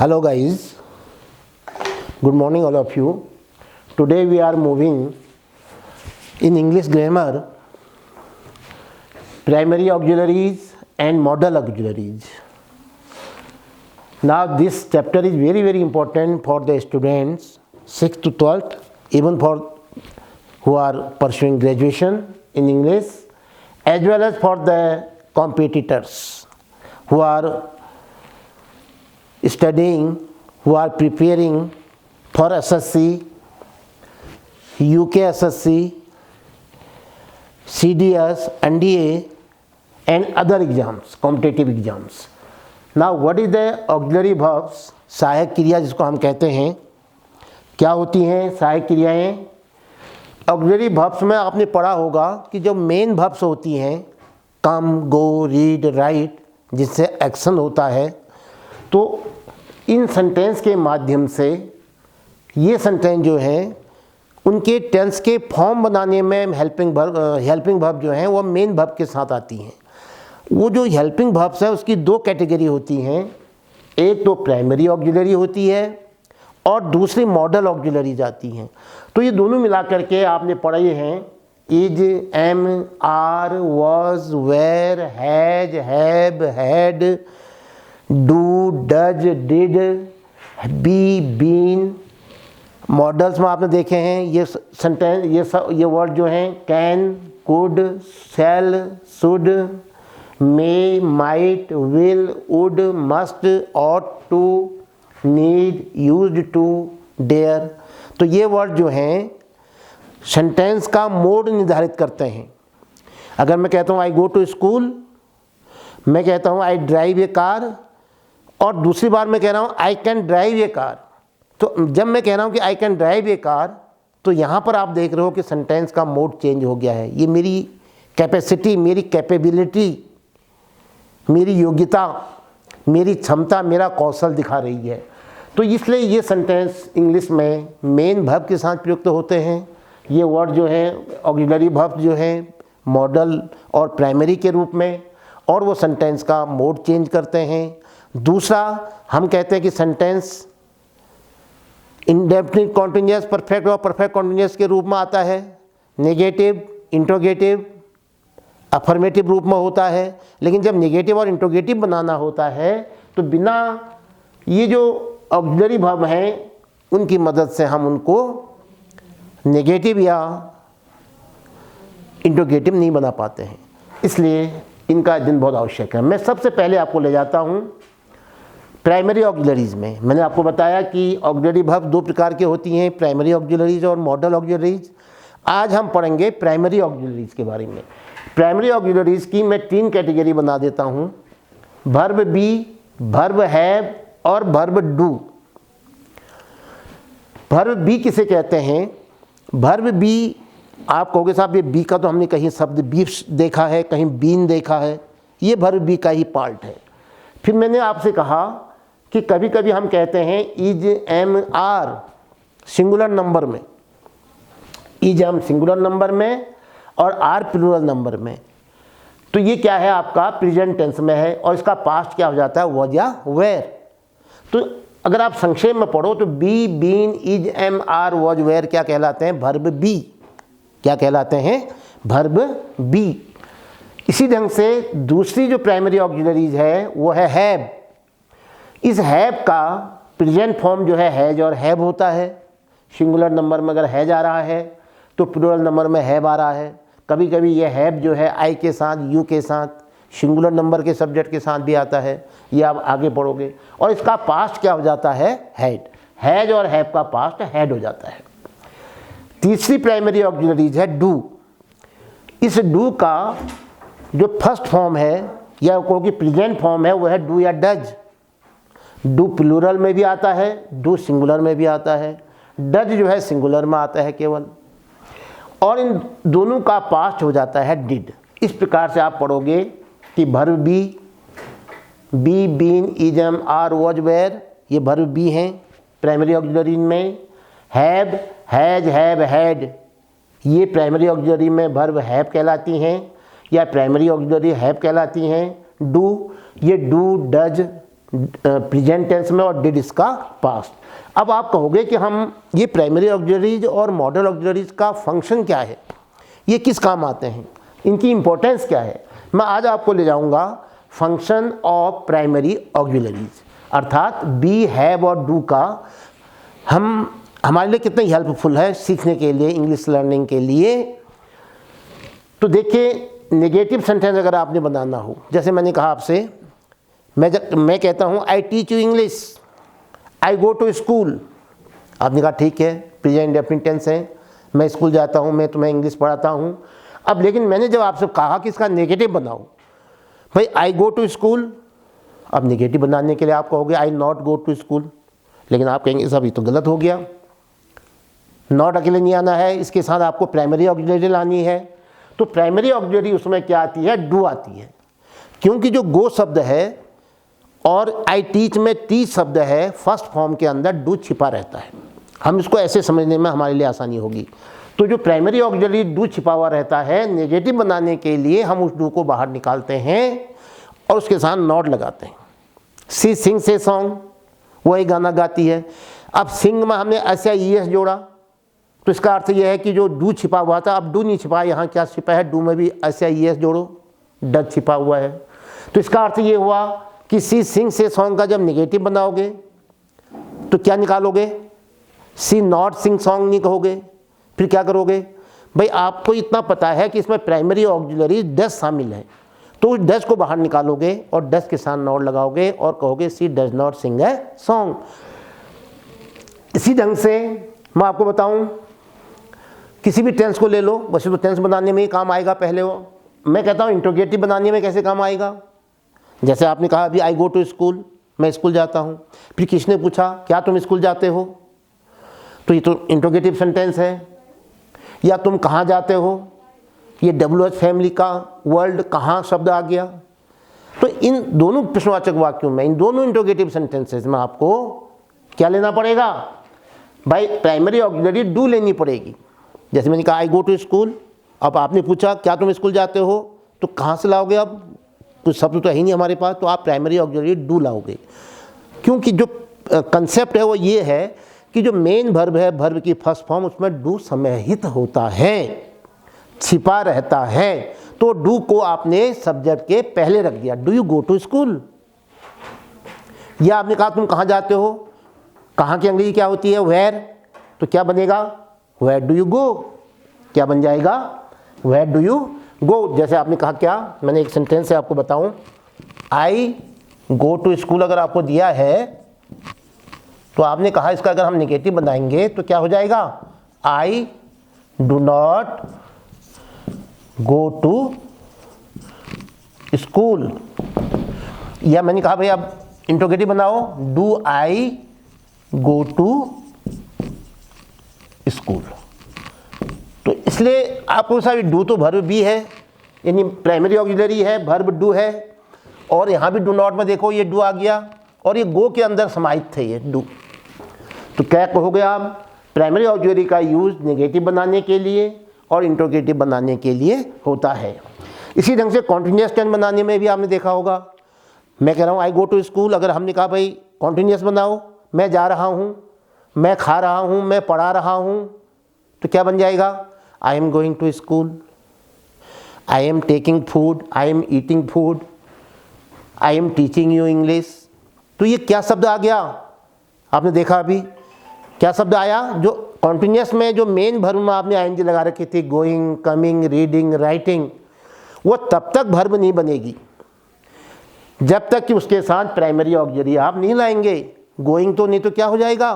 Hello guys, good morning all of you. Today we are moving in English grammar, primary auxiliaries and modal auxiliaries. Now this chapter is very important for the students 6th to 12th, even for who are pursuing graduation in English, as well as for the competitors who are studying, who are preparing for SSC, UK SSC, CDS, NDA and other exams, competitive exams. Now what is the auxiliary verbs, सहायक क्रिया जिसको हम कहते हैं, क्या होती हैं सहायक क्रियाएं? ऑक्सिलरी वर्ब्स में आपने पढ़ा होगा कि जो मेन वर्ब्स होती हैं, कम, गो, रीड, राइट, जिससे एक्शन होता है, तो इन सेंटेंस के माध्यम से ये सेंटेंस जो है उनके टेंस के फॉर्म बनाने में हेल्पिंग वर्ब जो हैं वो मेन वर्ब के साथ आती हैं। वो जो हेल्पिंग वर्ब्स है उसकी दो कैटेगरी होती हैं, एक तो प्राइमरी ऑक्सिलरी होती है और दूसरी मॉडल ऑक्सिलरीज आती हैं। तो ये दोनों मिला करके आपने पढ़े हैं is, am, are, was, were, has, have, had, do, does, did, be, been. Modals में आपने देखे हैं ये सेंटेंस, ये वर्ड जो हैं can, could, shall, should, may, might, will, would, must, ought to, need, used to, dare. तो ये वर्ड जो हैं सेंटेंस का मोड निर्धारित करते हैं। अगर मैं कहता हूँ आई गो टू स्कूल, मैं कहता हूँ आई ड्राइव ए कार, और दूसरी बार मैं कह रहा हूँ I can drive A car. तो जब मैं कह रहा हूँ कि I can drive A car, तो यहाँ पर आप देख रहे हो कि सेंटेंस का मोड चेंज हो गया है। ये मेरी कैपेसिटी, मेरी कैपेबिलिटी, मेरी योग्यता, मेरी क्षमता, मेरा कौशल दिखा रही है। तो इसलिए ये सेंटेंस इंग्लिश में मेन वर्ब के साथ प्रयुक्त होते हैं। ये वर्ड जो है ऑक्सिलरी वर्ब जो है मॉडल और प्राइमरी के रूप में, और वो सेंटेंस का मोड चेंज करते हैं। दूसरा हम कहते हैं कि सेंटेंस इंडेफिनिट कॉन्टिन्यूअस, परफेक्ट और परफेक्ट कॉन्टिन्यूअस के रूप में आता है, नेगेटिव, इंट्रोगेटिव, अफर्मेटिव रूप में होता है। लेकिन जब नेगेटिव और इंट्रोगेटिव बनाना होता है तो बिना ये जो ऑक्सिलरी वर्ब हैं उनकी मदद से हम उनको नेगेटिव या इंट्रोगेटिव नहीं बना पाते हैं, इसलिए इनका अध्ययन बहुत आवश्यक है। मैं सबसे पहले आपको ले जाता हूँ प्राइमरी ऑक्सिलरीज में। मैंने आपको बताया कि ऑक्सिलरी वर्ब दो प्रकार की होती हैं, प्राइमरी ऑक्सिलरीज और मॉडल ऑक्सिलरीज। आज हम पढ़ेंगे प्राइमरी ऑक्सिलरीज के बारे में। प्राइमरी ऑक्सिलरीज की मैं तीन कैटेगरी बना देता हूँ, वर्ब बी, वर्ब हैव और वर्ब डू। वर्ब बी किसे कहते हैं? वर्ब बी आप कहोगे साहब ये बी का तो हमने कहीं शब्द बीफ देखा है, कहीं बीन देखा है, ये वर्ब बी का ही पार्ट है। फिर मैंने आपसे कहा कि कभी कभी हम कहते हैं is, am, are singular number में, इज एम सिंगुलर नंबर में और आर प्लूरल नंबर में। तो ये क्या है आपका प्रेजेंट टेंस में है, और इसका पास्ट क्या हो जाता है वॉज या वेर। तो अगर आप संक्षेप में पढ़ो तो be, been, is, am, are, was, were क्या कहलाते हैं? Verb be. क्या कहलाते हैं? Verb be. इसी ढंग से दूसरी जो प्राइमरी ऑक्सिलरीज है वो है हैव। इस हैव का प्रेजेंट फॉर्म जो है हैज और हैव होता है। सिंगुलर नंबर में अगर हैज आ रहा है तो प्लूरल नंबर में हैव आ रहा है। कभी कभी ये हैव जो है आई के साथ, यू के साथ, सिंगुलर नंबर के सब्जेक्ट के साथ भी आता है, ये आप आगे पढ़ोगे। और इसका पास्ट क्या हो जाता है? हैड। हैज और हैव का पास्ट हैड हो जाता है। तीसरी प्राइमरी ऑक्सिलरीज है डू। इस डू का जो फर्स्ट फॉर्म है या कहो कि प्रेजेंट फॉर्म है वो है डू या डज। डू प्लूरल में भी आता है, डू सिंगुलर में भी आता है। डज जो है सिंगुलर में आता है केवल, और इन दोनों का पास्ट हो जाता है डिड। इस प्रकार से आप पढ़ोगे कि verb be, be, been, is, am, are, was, were, ये वर्ब बी हैं प्राइमरी ऑक्सिलरी में। हैव, हैज, हैव, हैड, ये प्राइमरी ऑक्सिलरी में वर्ब हैव कहलाती हैं या प्राइमरी ऑक्सिलरी हैव कहलाती हैं। डू, ये डू, डज, प्रेजेंट टेंस में और डिड इसका पास्ट। अब आप कहोगे कि हम ये प्राइमरी ऑक्सिलरीज और मॉडल ऑक्सिलरीज का फंक्शन क्या है, ये किस काम आते हैं, इनकी इंपॉर्टेंस क्या है। मैं आज आपको ले जाऊंगा फंक्शन ऑफ प्राइमरी ऑक्सिलरीज, अर्थात बी, हैव और डू का हमारे लिए कितनी हेल्पफुल है सीखने के लिए, इंग्लिश लर्निंग के लिए। तो देखिए, नेगेटिव सेंटेंस अगर आपने बनाना हो, जैसे मैंने कहा आपसे, मैं कहता हूँ I teach you English, I go to school. आपने कहा ठीक है, प्रेजेंट इंडेफिनिट टेंस है, मैं स्कूल जाता हूँ, मैं तुम्हें इंग्लिश पढ़ाता हूँ। अब लेकिन मैंने जब आपसे कहा कि इसका नेगेटिव बनाओ, भाई आई गो टू स्कूल, अब नेगेटिव बनाने के लिए आप कहोगे आई नॉट गो टू स्कूल, लेकिन आप कहेंगे सब ये तो गलत हो गया, नॉट अकेले नहीं आना है, इसके साथ आपको प्राइमरी ऑक्सिलरी लानी है। तो प्राइमरी ऑक्सिलरी उसमें क्या आती है, डू आती है, क्योंकि जो गो शब्द है और आई टीच में टीच शब्द है, फर्स्ट फॉर्म के अंदर डू छिपा रहता है। हम इसको ऐसे समझने में हमारे लिए आसानी होगी। तो जो प्राइमरी ऑक्सिलरी डू छिपा हुआ रहता है, नेगेटिव बनाने के लिए हम उस डू को बाहर निकालते हैं और उसके साथ नॉट लगाते हैं। सी सिंग से सॉन्ग, वही गाना गाती है। अब सिंग में हमने ऐसा ईएस जोड़ा, तो इसका अर्थ यह है कि जो डू छिपा हुआ था, अब डू नहीं छिपा, यहाँ क्या छिपा है, डू में भी ऐसा ईएस जोड़ो, डच छिपा हुआ है। तो इसका अर्थ ये हुआ कि सी सिंग से सॉन्ग का जब नेगेटिव बनाओगे तो क्या निकालोगे, सी नॉट सिंग सॉन्ग नहीं कहोगे, फिर क्या करोगे, भाई आपको इतना पता है कि इसमें प्राइमरी ऑक्सिलरी डज शामिल है, तो उस डज को बाहर निकालोगे और डज के साथ नॉट लगाओगे और कहोगे she does not sing a song. इसी ढंग से मैं आपको बताऊं, किसी भी टेंस को ले लो, वैसे तो टेंस बनाने में ही काम आएगा पहले वो, मैं कहता हूँ इंट्रोगेटिव बनाने में कैसे काम आएगा। जैसे आपने कहा अभी आई गो टू स्कूल, मैं स्कूल जाता हूँ, फिर किसने पूछा क्या तुम स्कूल जाते हो, तो ये तो इंट्रोगेटिव सेंटेंस है। या तुम कहाँ जाते हो, ये WH फैमिली का वर्ल्ड कहाँ शब्द आ गया। तो इन दोनों प्रश्नवाचक वाक्यों में, इन दोनों इंट्रोगेटिव सेंटेंसेस में आपको क्या लेना पड़ेगा, भाई प्राइमरी ऑक्सिलरी डू लेनी पड़ेगी। जैसे मैंने कहा आई गो टू स्कूल, अब आपने पूछा क्या तुम स्कूल जाते हो, तो कहाँ से लाओगे, अब कुछ शब्द तो है ही नहीं हमारे पास, तो आप प्राइमरी ऑक्सिलरी डू लाओगे। क्योंकि जो कंसेप्ट है वो ये है कि जो मेन वर्ब है, वर्ब की फर्स्ट फॉर्म, उसमें डू समाहित होता है, छिपा रहता है। तो डू को आपने सब्जेक्ट के पहले रख दिया, do you go to school. या आपने कहा तुम कहाँ जाते हो, कहाँ की अंग्रेजी क्या होती है, वेयर, तो क्या बनेगा, वेयर डू यू गो, क्या बन जाएगा, वेयर डू यू गो। जैसे आपने कहा क्या, मैंने एक सेंटेंस से आपको बताऊं, आई गो टू स्कूल अगर आपको दिया है तो आपने कहा इसका अगर हम नेगेटिव बनाएंगे तो क्या हो जाएगा, I do not go to school. या मैंने कहा भाई अब इंट्रोगेटिव बनाओ, do I go to school. तो इसलिए आपको सारी डू तो वर्ब भी है, यानी प्राइमरी ऑक्सिलरी है, वर्ब डू है, और यहाँ भी डू नॉट में देखो ये डू आ गया, और ये गो के अंदर समाहित थे ये डू। तो क्या कहोगे आप, प्राइमरी ऑक्सिलरी का यूज़ नेगेटिव बनाने के लिए और इंट्रोगेटिव बनाने के लिए होता है। इसी ढंग से कॉन्टिन्यूस टेंस बनाने में भी आपने देखा होगा, मैं कह रहा हूँ आई गो टू स्कूल, अगर हमने कहा भाई कॉन्टिन्यूस बनाओ, मैं जा रहा हूँ, मैं खा रहा हूँ, मैं पढ़ा रहा हूँ, तो क्या बन जाएगा, I am going to school, I am taking food, I am eating food, I am teaching you English. तो ये क्या शब्द आ गया, आपने देखा अभी क्या शब्द आया, जो कॉन्टिन्यूस में जो मेन वर्ब में आपने आईएनजी लगा रखी थी, गोइंग, कमिंग, रीडिंग, राइटिंग, वो तब तक वर्ब नहीं बनेगी जब तक कि उसके साथ प्राइमरी ऑक्सिलरी आप नहीं लाएंगे। गोइंग तो नहीं तो क्या हो जाएगा,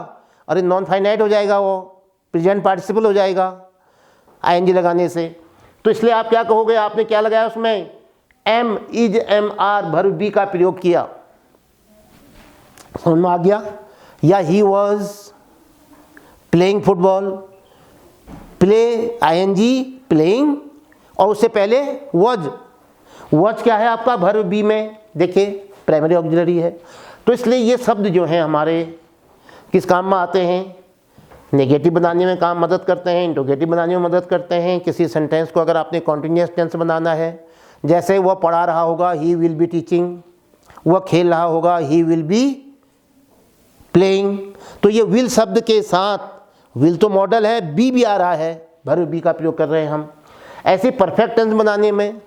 अरे नॉन फाइनाइट हो जाएगा, वो प्रेजेंट पार्टिसिपल हो जाएगा आईएनजी लगाने से। तो इसलिए आप क्या कहोगे, आपने क्या लगाया उसमें, am, is, am, are, verb be का प्रयोग किया, समझ में आ गया। या he was playing football, play ING playing, और उससे पहले वॉज, वॉज क्या है आपका वर्ब बी में, देखिए प्राइमरी ऑक्सिलरी है। तो इसलिए ये शब्द जो हैं हमारे किस काम में आते हैं, नेगेटिव बनाने में काम मदद करते हैं, इंट्रोगेटिव बनाने में मदद करते हैं। किसी सेंटेंस को अगर आपने कॉन्टिन्यूस टेंस बनाना है, जैसे वह पढ़ा रहा होगा, ही विल बी टीचिंग, वह खेल रहा होगा, ही विल बी प्लेइंग। तो ये विल शब्द के साथ, विल तो मॉडल है, बी भी आ रहा है, भर बी का प्रयोग कर रहे हैं हम। ऐसे परफेक्ट टेंस बनाने में,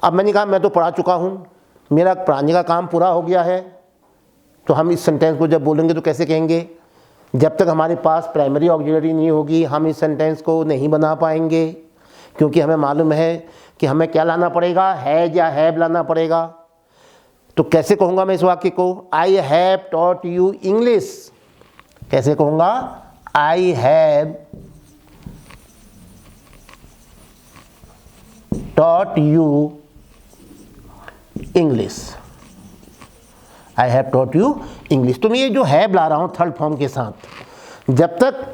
अब मैंने कहा मैं तो पढ़ा चुका हूँ, मेरा पढ़ाने का काम पूरा हो गया है, तो हम इस सेंटेंस को जब बोलेंगे तो कैसे कहेंगे? जब तक हमारे पास प्राइमरी ऑक्सिलरी नहीं होगी हम इस सेंटेंस को नहीं बना पाएंगे, क्योंकि हमें मालूम है कि हमें क्या लाना पड़ेगा, हैज या हैव लाना पड़ेगा। तो कैसे कहूँगा मैं इस वाक्य को? I have taught you English. कैसे कहूँगा? I have taught you English. I have taught you English. तो मैं ये जो हैव ला रहा हूँ थर्ड फॉर्म के साथ, जब तक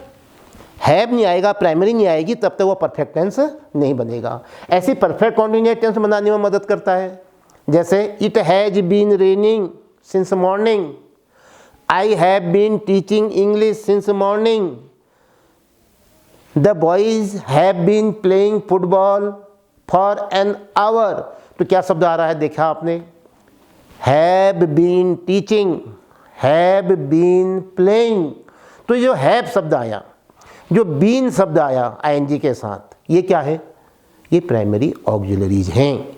हैव नहीं आएगा, प्राइमरी नहीं आएगी, तब तक वो परफेक्ट टेंस नहीं बनेगा। ऐसे परफेक्ट कॉन्टिन्यूस टेंस बनाने में मदद करता है। जैसे it has been raining since morning, I have been teaching English since morning, the boys have been playing football for an hour. तो क्या शब्द आ रहा है देखा आपने? Have been teaching, have been playing. तो जो हैव शब्द आया, जो बीन शब्द आया आईएनजी के साथ, ये क्या है? ये प्राइमरी ऑक्सिलरीज हैं।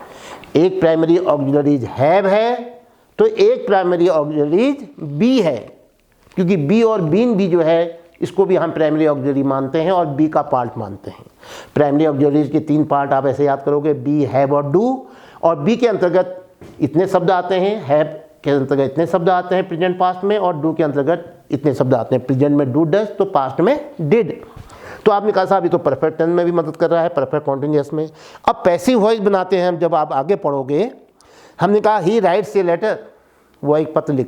एक प्राइमरी ऑक्सिलरीज हैव है तो एक प्राइमरी ऑक्सिलरीज बी है, क्योंकि बी और बीन भी जो है इसको भी हम प्राइमरी ऑक्सिलरी मानते हैं और बी का पार्ट मानते हैं। प्राइमरी ऑक्सिलरीज के 3 पार्ट आप ऐसे याद करोगे, बी, हैव और डू। और बी के अंतर्गत इतने शब्द आते हैं, हैव के अंतर्गत इतने शब्द आते हैं प्रेजेंट पास्ट में, और डू के अंतर्गत इतने शब्द आते हैं। प्रेजेंट में डू डज, तो पास्ट में डिड। तो आपने कहा साहब ये तो परफेक्ट टेंस में भी मदद कर रहा है, परफेक्ट कॉन्टिन्यूअस में। अब पैसिव वॉइस बनाते हैं हम, जब आप आगे पढ़ोगे। हमने कहा ही राइट्स ए लेटर, वो एक पत्र लिखता